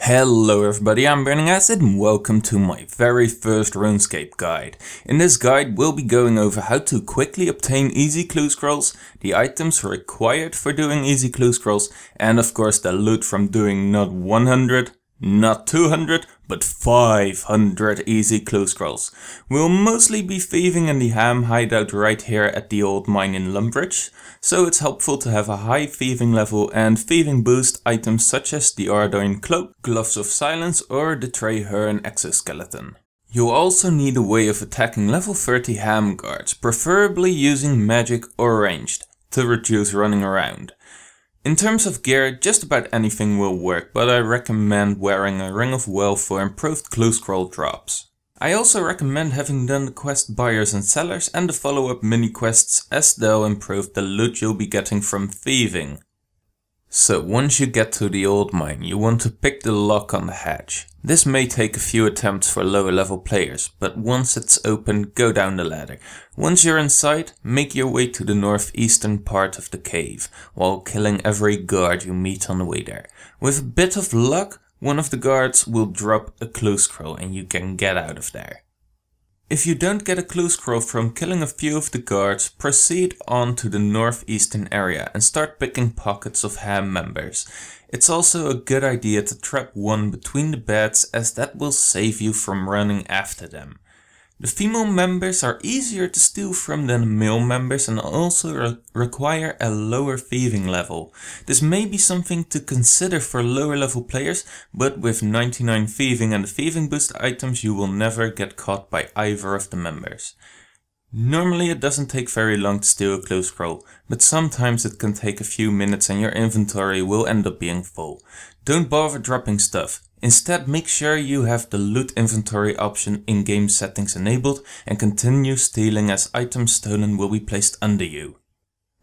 Hello everybody, I'm Burningacidx and welcome to my very first Runescape guide. In this guide we'll be going over how to quickly obtain easy clue scrolls, the items required for doing easy clue scrolls, and of course the loot from doing not 100, not 200, but 500 easy clue scrolls. We'll mostly be thieving in the H.A.M hideout right here at the old mine in Lumbridge, so it's helpful to have a high thieving level and thieving boost items such as the Ardoin Cloak, Gloves of Silence or the Traherne Exoskeleton. You'll also need a way of attacking level 30 H.A.M guards, preferably using magic or ranged, to reduce running around. In terms of gear, just about anything will work, but I recommend wearing a Ring of Wealth for improved clue scroll drops. I also recommend having done the quest buyers and sellers and the follow-up mini quests, as they'll improve the loot you'll be getting from thieving. So once you get to the old mine, you want to pick the lock on the hatch. This may take a few attempts for lower level players, but once it's open, go down the ladder. Once you're inside, make your way to the northeastern part of the cave, while killing every guard you meet on the way there. With a bit of luck, one of the guards will drop a clue scroll and you can get out of there. If you don't get a clue scroll from killing a few of the guards, proceed on to the northeastern area and start picking pockets of H.A.M members. It's also a good idea to trap one between the beds, as that will save you from running after them. The female members are easier to steal from than male members and also require a lower thieving level. This may be something to consider for lower level players, but with 99 thieving and the thieving boost items you will never get caught by either of the members. Normally it doesn't take very long to steal a clue scroll, but sometimes it can take a few minutes and your inventory will end up being full. Don't bother dropping stuff. Instead, make sure you have the loot inventory option in game settings enabled and continue stealing, as items stolen will be placed under you.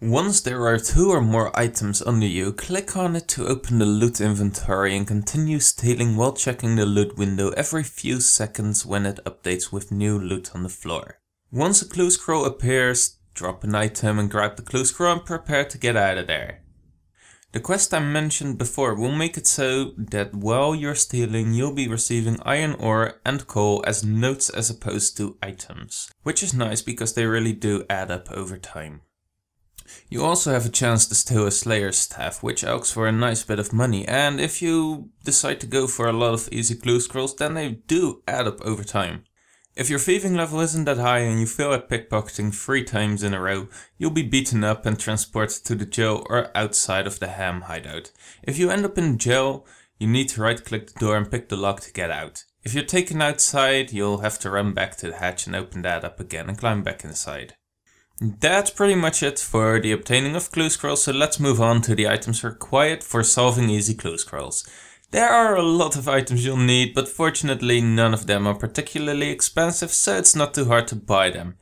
Once there are 2 or more items under you, click on it to open the loot inventory and continue stealing while checking the loot window every few seconds when it updates with new loot on the floor. Once a clue scroll appears, drop an item and grab the clue scroll and prepare to get out of there. The quest I mentioned before will make it so that while you're stealing you'll be receiving iron ore and coal as notes as opposed to items, which is nice because they really do add up over time. You also have a chance to steal a Slayer's Staff, which asks for a nice bit of money, and if you decide to go for a lot of easy clue scrolls, then they do add up over time. If your thieving level isn't that high and you fail at pickpocketing 3 times in a row, you'll be beaten up and transported to the jail or outside of the H.A.M hideout. If you end up in jail, you need to right click the door and pick the lock to get out. If you're taken outside, you'll have to run back to the hatch and open that up again and climb back inside. That's pretty much it for the obtaining of clue scrolls, so let's move on to the items required for solving easy clue scrolls. There are a lot of items you'll need, but fortunately none of them are particularly expensive, so it's not too hard to buy them.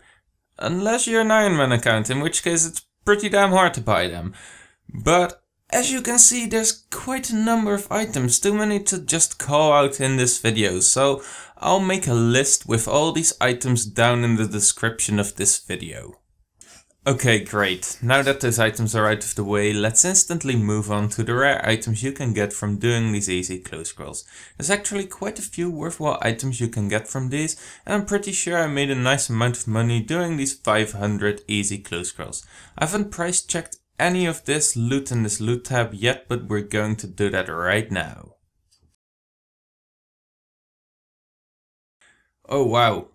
Unless you're an Iron Man account, in which case it's pretty damn hard to buy them. But as you can see, there's quite a number of items, too many to just call out in this video, so I'll make a list with all these items down in the description of this video. Okay, great. Now that those items are out of the way, let's instantly move on to the rare items you can get from doing these easy clue scrolls. There's actually quite a few worthwhile items you can get from these, and I'm pretty sure I made a nice amount of money doing these 500 easy clue scrolls. I haven't price checked any of this loot in this loot tab yet, but we're going to do that right now. Oh wow.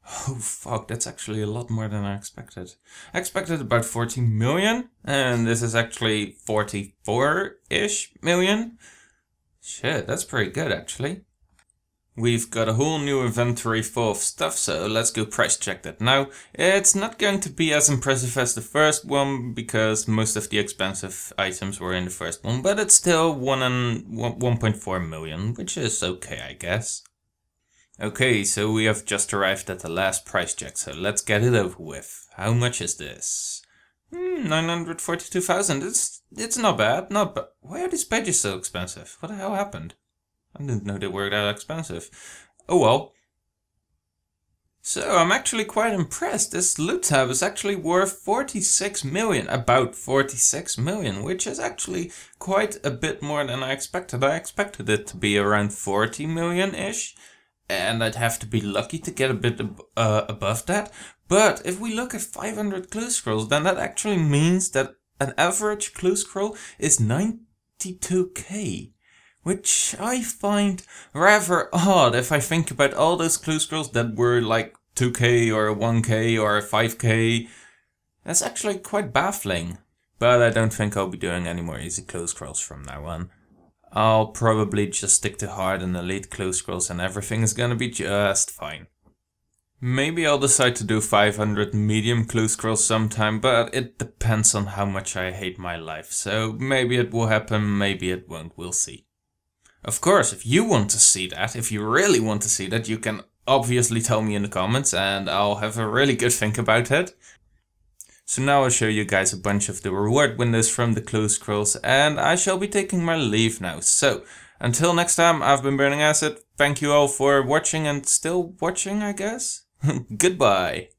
Oh fuck, that's actually a lot more than I expected. I expected about 40 million, and this is actually 44-ish million. Shit, that's pretty good actually. We've got a whole new inventory full of stuff, so let's go price check that now. It's not going to be as impressive as the first one, because most of the expensive items were in the first one, but it's still 1.4 million, which is okay, I guess. Okay, so we have just arrived at the last price check, so let's get it over with. How much is this? 942,000. It's not bad, not bad. Why are these pages so expensive? What the hell happened? I didn't know they were that expensive. Oh well. So I'm actually quite impressed. This loot tab is actually worth 46 million, about 46 million, which is actually quite a bit more than I expected. I expected it to be around 40 million-ish, and I'd have to be lucky to get a bit above that. But if we look at 500 clue scrolls, then that actually means that an average clue scroll is 92k. Which I find rather odd if I think about all those clue scrolls that were like 2k or 1k or 5k. That's actually quite baffling. But I don't think I'll be doing any more easy clue scrolls from now on. I'll probably just stick to hard and elite clue scrolls and everything is gonna be just fine. Maybe I'll decide to do 500 medium clue scrolls sometime, but it depends on how much I hate my life. So maybe it will happen, maybe it won't, we'll see. Of course, if you want to see that, if you really want to see that, you can obviously tell me in the comments and I'll have a really good think about it. So now I'll show you guys a bunch of the reward windows from the clue scrolls and I shall be taking my leave now. So, until next time, I've been Burningacidx. Thank you all for watching and still watching, I guess. Goodbye.